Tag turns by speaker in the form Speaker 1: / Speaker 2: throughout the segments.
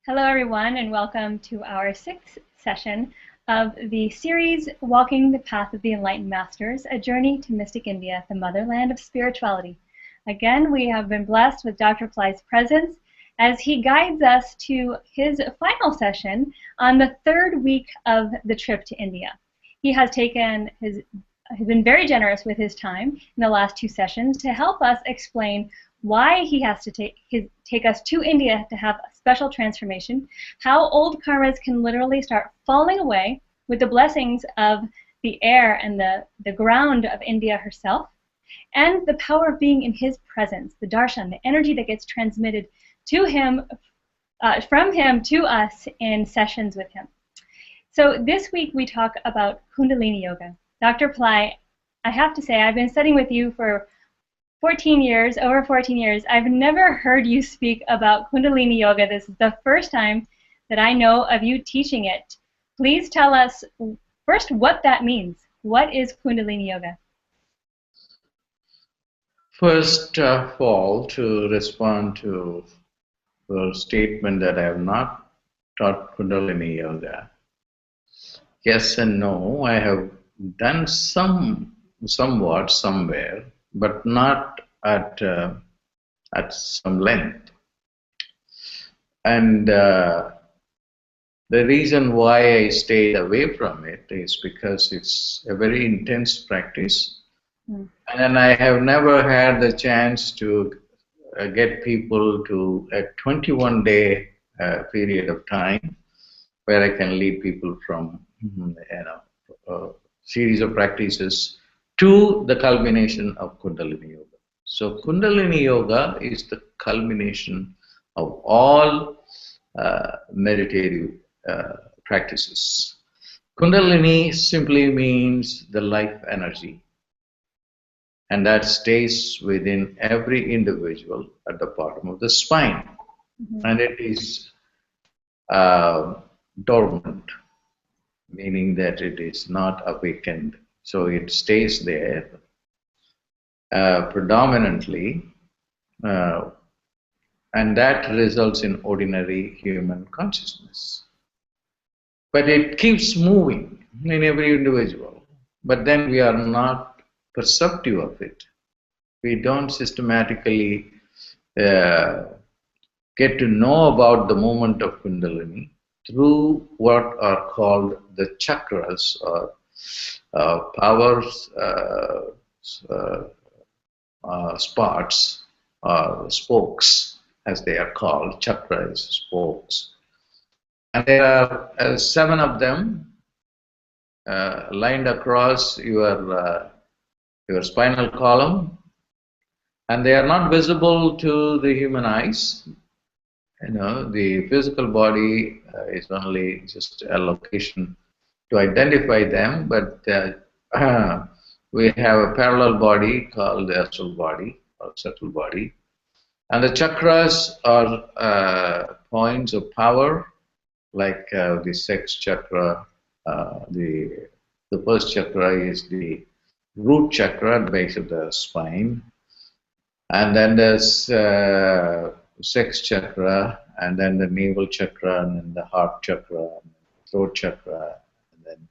Speaker 1: Hello, everyone, and welcome to our sixth session of the series, Walking the Path of the Enlightened Masters, a journey to mystic India, the motherland of spirituality. Again, we have been blessed with Dr. Pillai's presence as he guides us to his final session on the third week of the trip to India. He has been very generous with his time in the last two sessions to help us explain why he has to take us to India to have a special transformation, how old karmas can literally start falling away with the blessings of the air and the ground of India herself, and the power of being in his presence, the darshan, the energy that gets transmitted to him, from him to us in sessions with him. So this week we talk about Kundalini Yoga. Dr. Pillai, I have to say, I've been studying with you for over 14 years. I've never heard you speak about Kundalini Yoga. This is the first time that I know of you teaching it. Please tell us first what that means. What is Kundalini Yoga?
Speaker 2: First of all, to respond to the statement that I have not taught Kundalini Yoga. Yes and no, I have done somewhat somewhere, but not at some length. And the reason why I stayed away from it is because it's a very intense practice. And I have never had the chance to get people to a 21-day period of time where I can lead people from a series of practices to the culmination of Kundalini Yoga. So Kundalini Yoga is the culmination of all meditative practices. Kundalini simply means the life energy, and that stays within every individual at the bottom of the spine. And it is dormant, meaning that it is not awakened. So it stays there predominantly, and that results in ordinary human consciousness. But it keeps moving in every individual, but then we are not perceptive of it. We don't systematically get to know about the movement of Kundalini through what are called the chakras, or powers, spots, or spokes, as they are called. Chakras, spokes. And there are 7 of them lined across your spinal column, and they are not visible to the human eyes. The physical body is only just a location to identify them, but we have a parallel body called the astral body or subtle body, and the chakras are points of power, like the sex chakra. The first chakra is the root chakra at the base of the spine, and then there's sex chakra, and then the navel chakra, and then the heart chakra, and the throat chakra, and then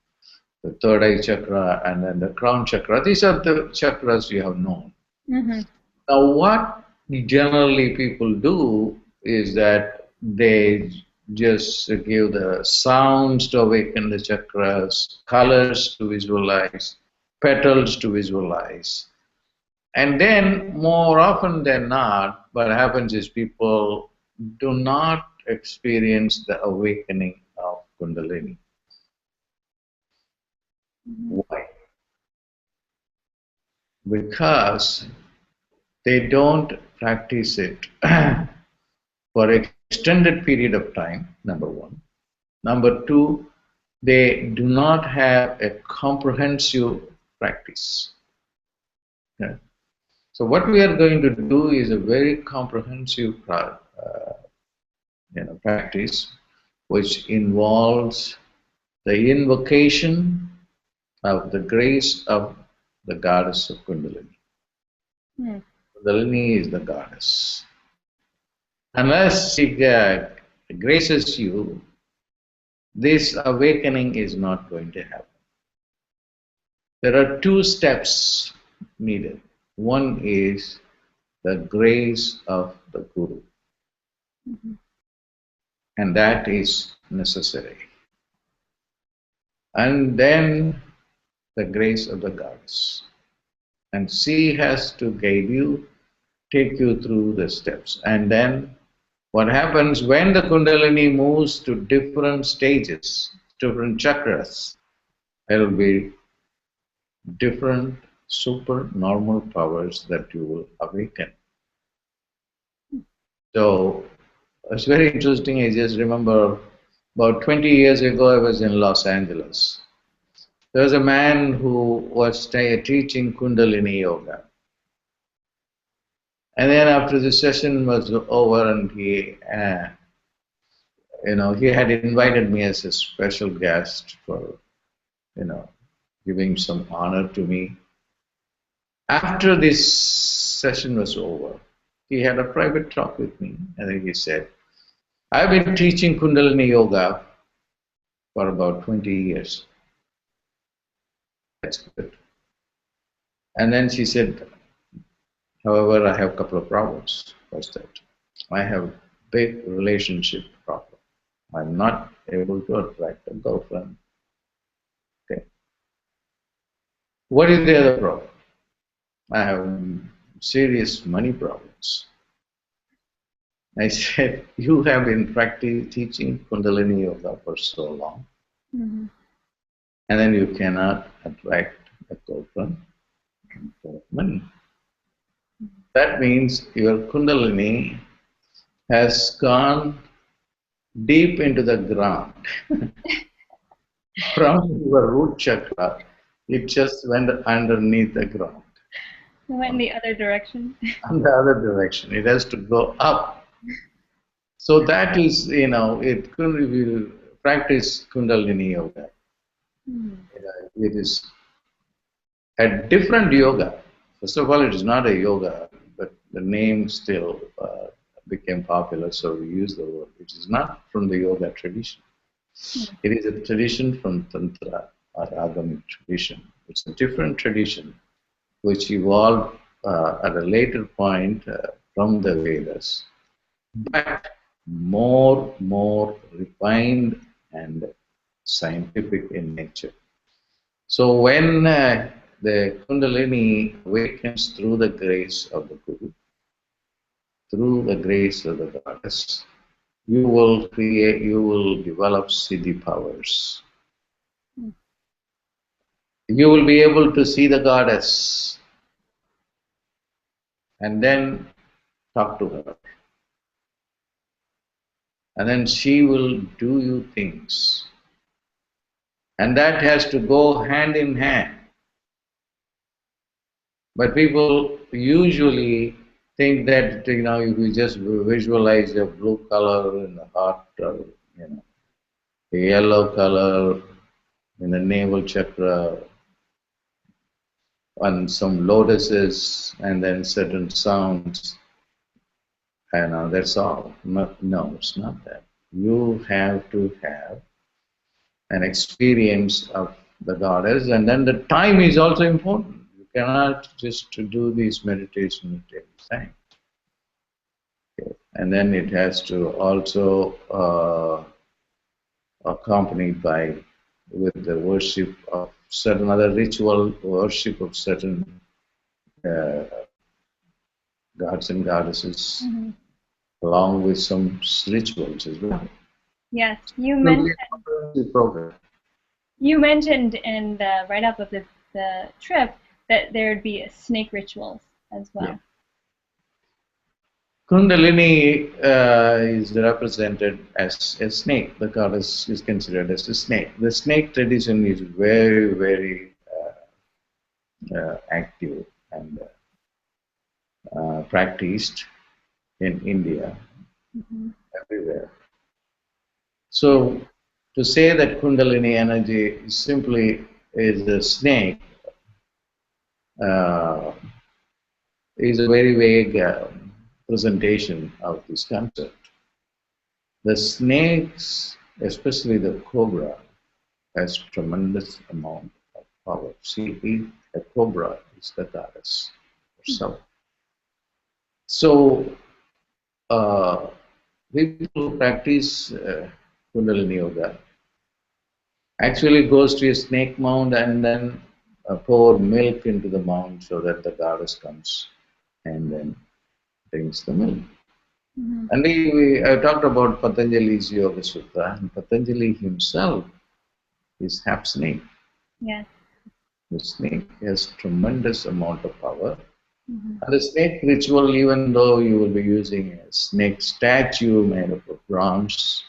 Speaker 2: the third eye chakra, and then the crown chakra. These are the chakras you have known. Now, what generally people do is that they just give the sounds to awaken the chakras, colors to visualize, petals to visualize. And then, more often than not, what happens is people do not experience the awakening of Kundalini. Why? Because they don't practice it for an extended period of time, number one. Number two, they do not have a comprehensive practice. Okay? So what we are going to do is a very comprehensive practice, which involves the invocation of the grace of the goddess of Kundalini. Kundalini is the goddess. Unless she graces you, this awakening is not going to happen. There are two steps needed. One is the grace of the Guru, and that is necessary. And then the grace of the goddess. And she has to guide you, take you through the steps. And then what happens when the Kundalini moves to different stages, different chakras, there will be different super normal powers that you will awaken. So it's very interesting. I just remember about 20 years ago, I was in Los Angeles. There was a man who was teaching Kundalini Yoga. And then after the session was over, and he had invited me as a special guest for, giving some honor to me. After this session was over, he had a private talk with me, and then he said, I've been teaching Kundalini Yoga for about 20 years. That's good. And then she said, however, I have a couple of problems. What's that? I have big relationship problem. I'm not able to attract a girlfriend. Okay. What is the other problem? I have serious money problems. I said, you have been teaching Kundalini Yoga for so long, and then you cannot attract a girlfriend for money. That means your Kundalini has gone deep into the ground. From your root chakra, it just went underneath the ground.
Speaker 1: It went in the other direction.
Speaker 2: In the other direction, it has to go up. So that is, if you practice Kundalini Yoga, it is a different yoga. First of all, it is not a yoga, but the name still became popular, so we use the word. It is not from the yoga tradition. It is a tradition from Tantra or Agamic tradition. It's a different tradition which evolved at a later point from the Vedas, but more refined and scientific in nature. So when the Kundalini awakens through the grace of the Guru, through the grace of the goddess, you will develop siddhi powers. You will be able to see the goddess and then talk to her. And then she will do you things. And that has to go hand in hand. But people usually think that, if you just visualize a blue color in the heart, or, a yellow color in the navel chakra, and some lotuses, and then certain sounds, and that's all. No, it's not that. You have to have an experience of the goddess, and then the time is also important. You cannot just do these meditation at any time. Okay. And then it has to also accompanied with the worship of certain other ritual, worship of certain gods and goddesses, along with some rituals as well.
Speaker 1: Yes, you mentioned in the write-up of the trip that there would be snake rituals as well.
Speaker 2: Yeah. Kundalini is represented as a snake. The goddess is considered as a snake. The snake tradition is very active and practiced in India, everywhere. So to say that Kundalini energy simply is a snake is a very vague presentation of this concept. The snakes, especially the cobra, has tremendous amount of power. See, a cobra is the goddess herself. So, uh, people who practice Kundalini Yoga actually goes to a snake mound and then pour milk into the mound so that the goddess comes and then drinks the milk.
Speaker 1: Mm-hmm.
Speaker 2: And I talked about Patanjali's Yoga Sutra, and Patanjali himself is half snake.
Speaker 1: Yeah.
Speaker 2: The snake has tremendous amount of power.
Speaker 1: Mm-hmm.
Speaker 2: And the snake ritual, even though you will be using a snake statue made of bronze,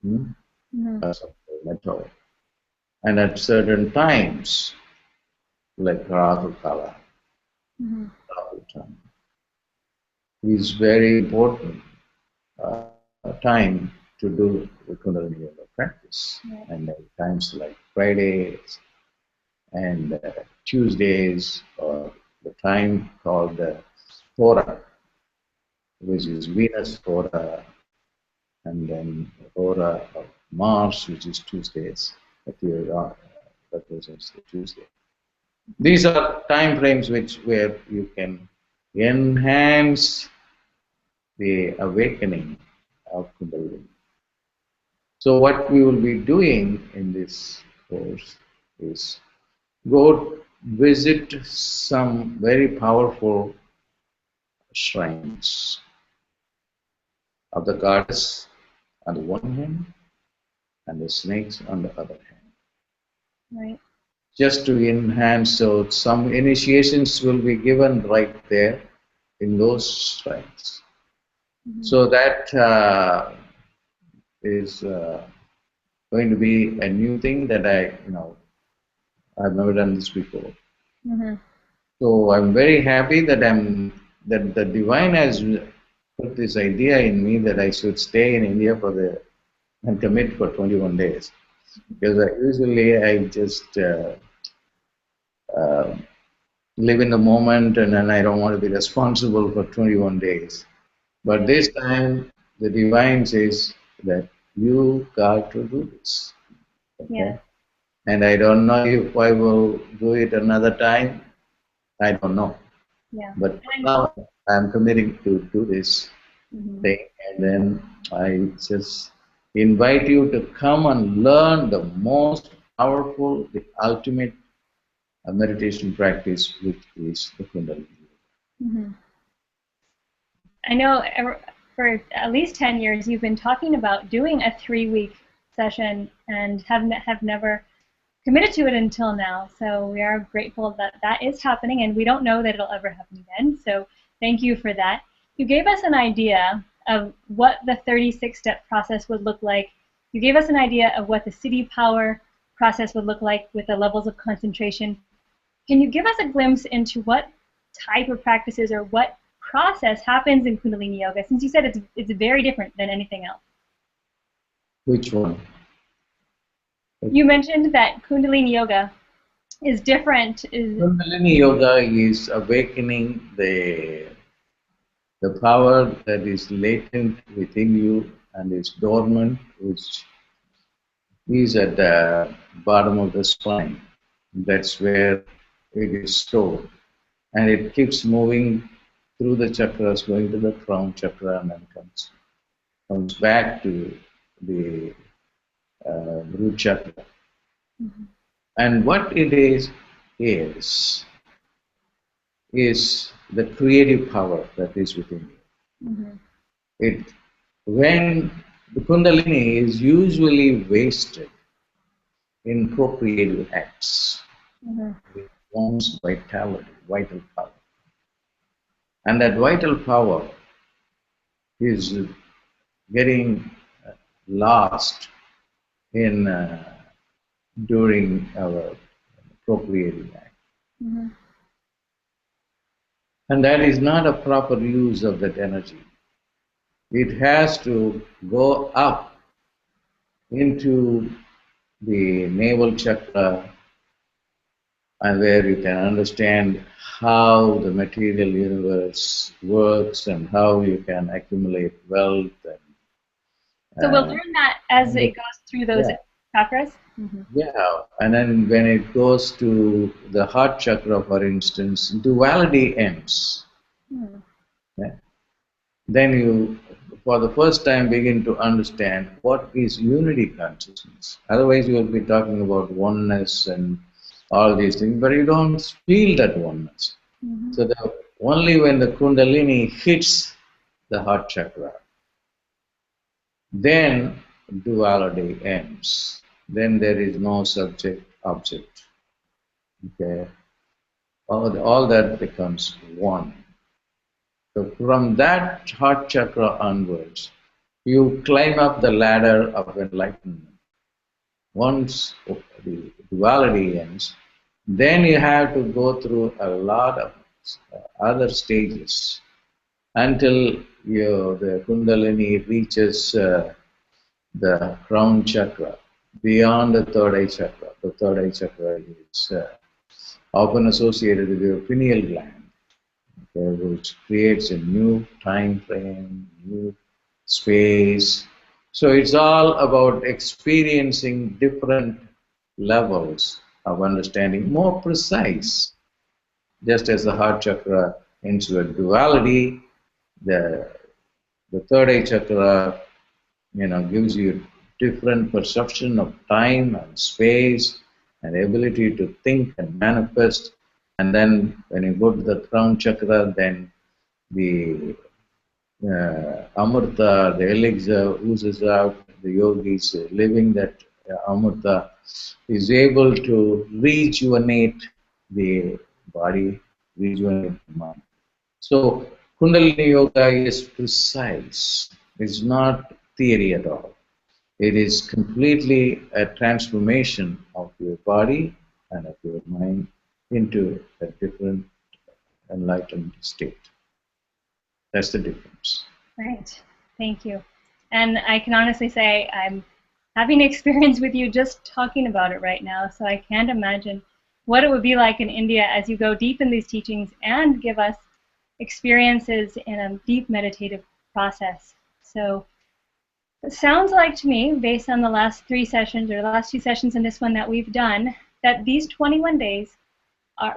Speaker 2: or some metal, and at certain times, like Rahu Kala, Rahu time, is very important time to do the Kundalini Yoga practice.
Speaker 1: Yeah.
Speaker 2: And at times like Fridays and Tuesdays, or the time called Hora, which is Venus Hora, and then Hora of Mars, which is Tuesdays, that represents the Tuesday. These are time frames where you can enhance the awakening of Kundalini. So what we will be doing in this course is go visit some very powerful shrines of the goddess on the one hand and the snakes on the other hand.
Speaker 1: Right.
Speaker 2: Just to enhance, so some initiations will be given right there in those shrines. So that is going to be a new thing that I've never done this before.
Speaker 1: Mm-hmm.
Speaker 2: So I'm very happy that that the divine has put this idea in me that I should stay in India and commit for 21 days, because I just uh, live in the moment, and then I don't want to be responsible for 21 days. But this time, the divine says that you got to do this. Okay?
Speaker 1: Yeah.
Speaker 2: And I don't know if I will do it another time. I don't know.
Speaker 1: Yeah.
Speaker 2: But now I'm committing to do this thing, and then I just invite you to come and learn the most powerful, the ultimate meditation practice, which is the Kundalini.
Speaker 1: Mm-hmm. I know for at least 10 years you've been talking about doing a 3-week session and have never committed to it until now. So we are grateful that that is happening, and we don't know that it'll ever happen again. So thank you for that. You gave us an idea of what the 36-step process would look like. You gave us an idea of what the city power process would look like with the levels of concentration. Can you give us a glimpse into what type of practices or what process happens in Kundalini Yoga, since you said it's very different than anything else?
Speaker 2: Which one?
Speaker 1: You mentioned that Kundalini Yoga is different.
Speaker 2: Kundalini Yoga is awakening the power that is latent within you and is dormant, which is at the bottom of the spine. That's where it is stored. And it keeps moving through the chakras, going to the crown chakra, and then comes back to the root chakra.
Speaker 1: Mm-hmm.
Speaker 2: And what it is the creative power that is within you.
Speaker 1: Mm-hmm.
Speaker 2: When the Kundalini is usually wasted in procreative acts, it wants vitality, vital power. And that vital power is getting lost in during our procreative act.
Speaker 1: Mm-hmm.
Speaker 2: And that is not a proper use of that energy. It has to go up into the navel chakra, and where you can understand how the material universe works and how you can accumulate wealth
Speaker 1: So we'll learn that as it goes through those
Speaker 2: Yeah.
Speaker 1: chakras.
Speaker 2: Yeah, and then when it goes to the heart chakra, for instance, duality ends. Yeah. Then you, for the first time, begin to understand what is unity consciousness. Otherwise, you will be talking about oneness and all these things, but you don't feel that oneness. So only when the Kundalini hits the heart chakra, then duality ends. Then there is no subject object. Okay, all that becomes one. So from that heart chakra onwards, you climb up the ladder of enlightenment. Once the duality ends, then you have to go through a lot of other stages until the Kundalini reaches the crown chakra, beyond the third eye chakra. The third eye chakra is often associated with your pineal gland, okay, which creates a new time frame, new space. So it's all about experiencing different levels of understanding, more precise. Just as the heart chakra ends with duality, the third eye chakra, gives you different perception of time and space and ability to think and manifest. And then when you go to the crown chakra, then the amrita, the elixir oozes out. The yogi is living that amrita, is able to rejuvenate the body, rejuvenate the mind. So Kundalini Yoga is precise. It's not theory at all. It is completely a transformation of your body and of your mind into a different enlightened state. That's the difference.
Speaker 1: Right. Thank you. And I can honestly say I'm having an experience with you just talking about it right now. So I can't imagine what it would be like in India as you go deep in these teachings and give us experiences in a deep meditative process. So it sounds like to me, based on the last 3 sessions or the last 2 sessions and this one that we've done, that these 21 days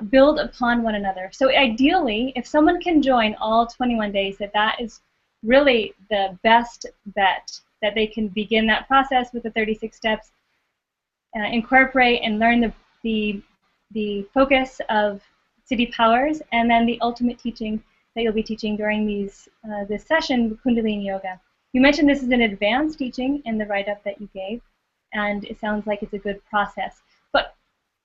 Speaker 1: build upon one another. So ideally, if someone can join all 21 days, that is really the best bet, that they can begin that process with the 36 steps, incorporate and learn the focus of city powers, and then the ultimate teaching that you'll be teaching during this session, Kundalini Yoga. You mentioned this is an advanced teaching in the write-up that you gave, and it sounds like it's a good process. But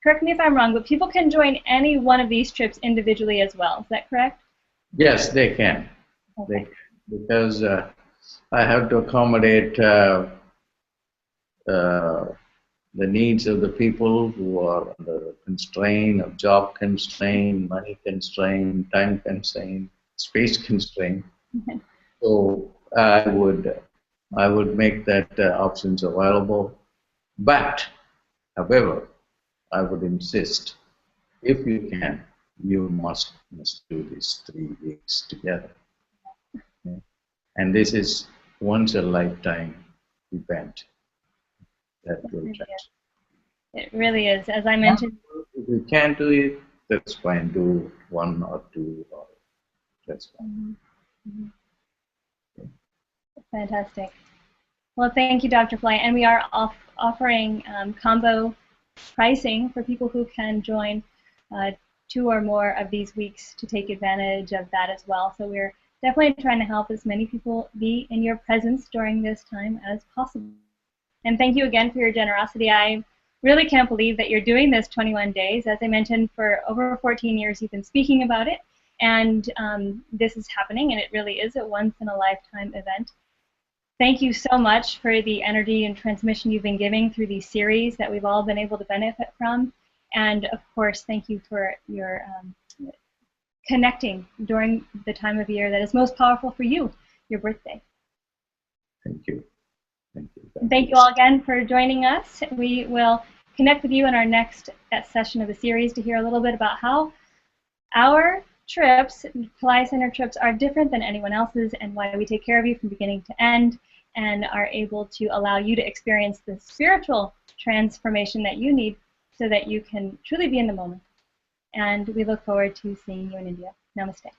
Speaker 1: correct me if I'm wrong, but people can join any one of these trips individually as well. Is that correct?
Speaker 2: Yes, they can.
Speaker 1: Okay.
Speaker 2: Because I have to accommodate the needs of the people who are under constraint of job constraint, money constraint, time constraint, space constraint. So I would make that options available. But, however, I would insist, if you can, you must do these 3 weeks together. Okay? And this is once a lifetime event that will change.
Speaker 1: It really is. As I mentioned,
Speaker 2: If you can't do it, that's fine. Do 1 or 2, or that's fine.
Speaker 1: fantastic. Well, thank you, Dr. Pillai. And we are offering combo pricing for people who can join 2 or more of these weeks to take advantage of that as well. So we're definitely trying to help as many people be in your presence during this time as possible. And thank you again for your generosity. I really can't believe that you're doing this 21 days. As I mentioned, for over 14 years you've been speaking about it, and this is happening, and it really is a once-in-a-lifetime event. Thank you so much for the energy and transmission you've been giving through these series that we've all been able to benefit from. And of course, thank you for your connecting during the time of year that is most powerful for you, your birthday.
Speaker 2: Thank you. Thank you.
Speaker 1: Thank you all again for joining us. We will connect with you in our next session of the series to hear a little bit about how our trips, Pillai Center trips, are different than anyone else's, and why we take care of you from beginning to end. and are able to allow you to experience the spiritual transformation that you need so that you can truly be in the moment. And we look forward to seeing you in India. Namaste.